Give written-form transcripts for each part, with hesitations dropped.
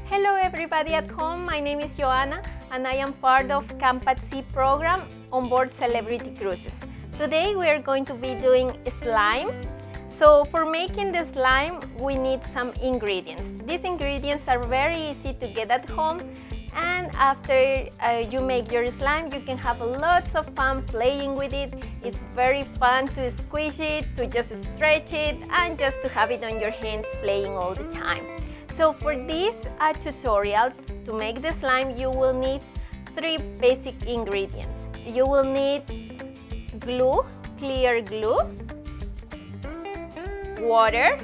Hello everybody at home, my name is Joanna and I am part of Camp at Sea program on board Celebrity Cruises. Today we are going to be doing slime. So for making the slime we need some ingredients. These ingredients are very easy to get at home, and after you make your slime you can have lots of fun playing with it. It's very fun to squish it, to just stretch it, and just to have it on your hands playing all the time. So for this tutorial to make the slime you will need 3 basic ingredients. You will need glue, clear glue, water,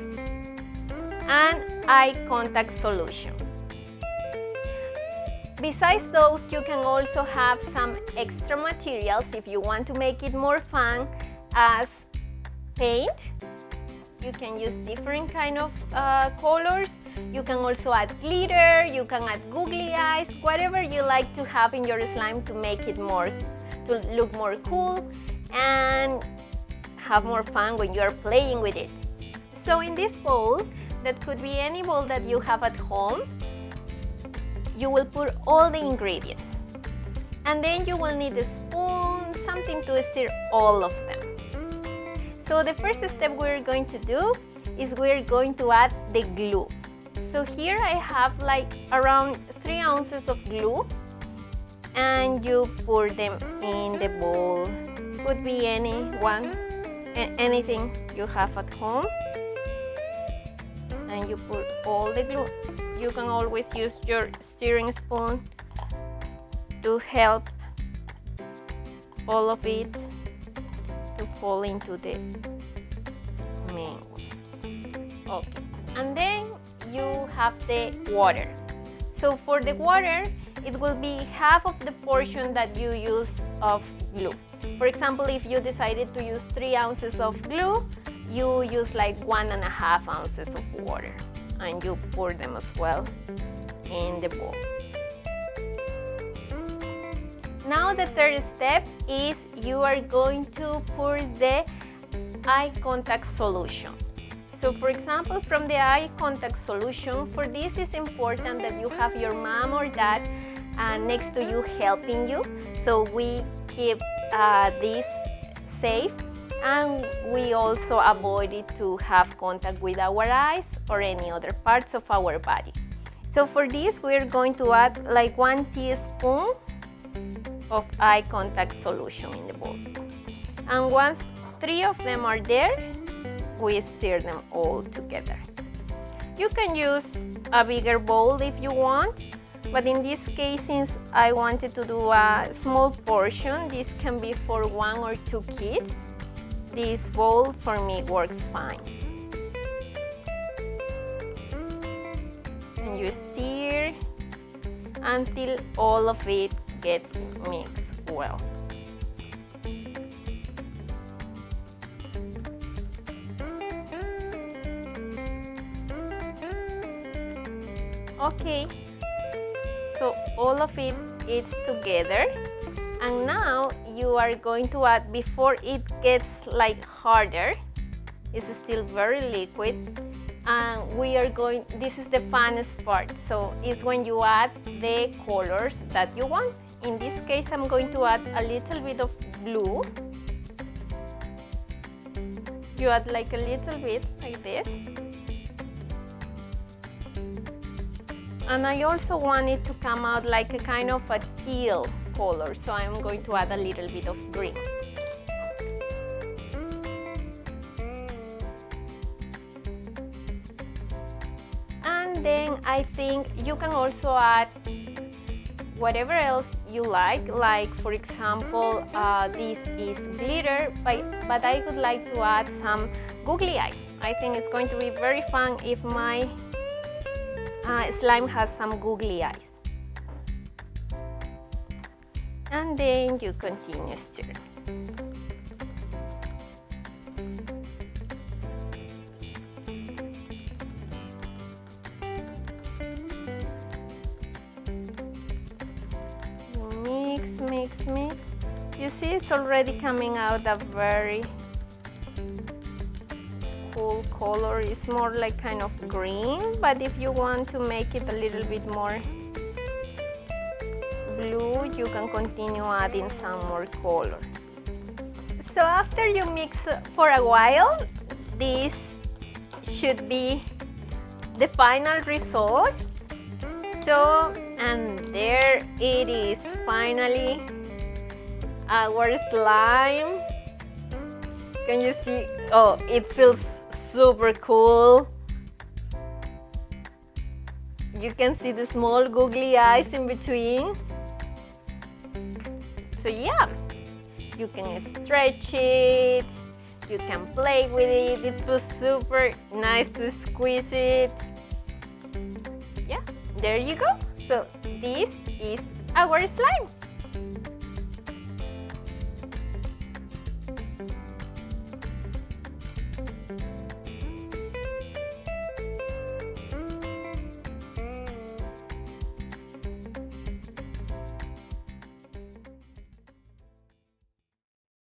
and eye contact solution. Besides those, you can also have some extra materials if you want to make it more fun, as paint. You can use different kind of colors. You can also add glitter, you can add googly eyes, whatever you like to have in your slime to make it to look more cool and have more fun when you are playing with it. So in this bowl, that could be any bowl that you have at home, you will put all the ingredients. And then you will need a spoon, something to stir all of them. So the first step we're going to do is we're going to add the glue. So here I have like around 3 ounces of glue, and you pour them in the bowl. Could be anything you have at home. And you put all the glue. You can always use your stirring spoon to help all of it to fall into the main. Okay, and then you have the water. So for the water, it will be half of the portion that you use of glue. For example, if you decided to use 3 ounces of glue, you use like 1.5 ounces of water, and you pour them as well in the bowl. Now the third step is you are going to pour the eye contact solution. So for example, from the eye contact solution, for this it's important that you have your mom or dad next to you helping you, so we keep this safe, and we also avoid it to have contact with our eyes or any other parts of our body. So for this we're going to add like 1 teaspoon of eye contact solution in the bowl. And once 3 of them are there, we stir them all together. You can use a bigger bowl if you want, but in this case, since I wanted to do a small portion, this can be for 1 or 2 kids. This bowl for me works fine. And you stir until all of it gets mixed well. Okay, so all of it is together, and now you are going to add, before it gets like harder, it's still very liquid, and this is the funnest part, so it's when you add the colors that you want. In this case I'm going to add a little bit of blue. You add like a little bit like this. And I also want it to come out like a kind of a teal color, so I'm going to add a little bit of green. And then I think you can also add whatever else you like for example, this is glitter, but I would like to add some googly eyes. I think it's going to be very fun if my slime has some googly eyes. And then you continue stirring. Mix. You see it's already coming out a very full color. It's more like kind of green, but if you want to make it a little bit more blue, you can continue adding some more color. So after you mix for a while, this should be the final result. So, and there it is, finally, our slime. Can you see? Oh, it feels super cool. You can see the small googly eyes in between. So yeah, you can stretch it, you can play with it. It feels super nice to squeeze it. Yeah, there you go. So this is our slime.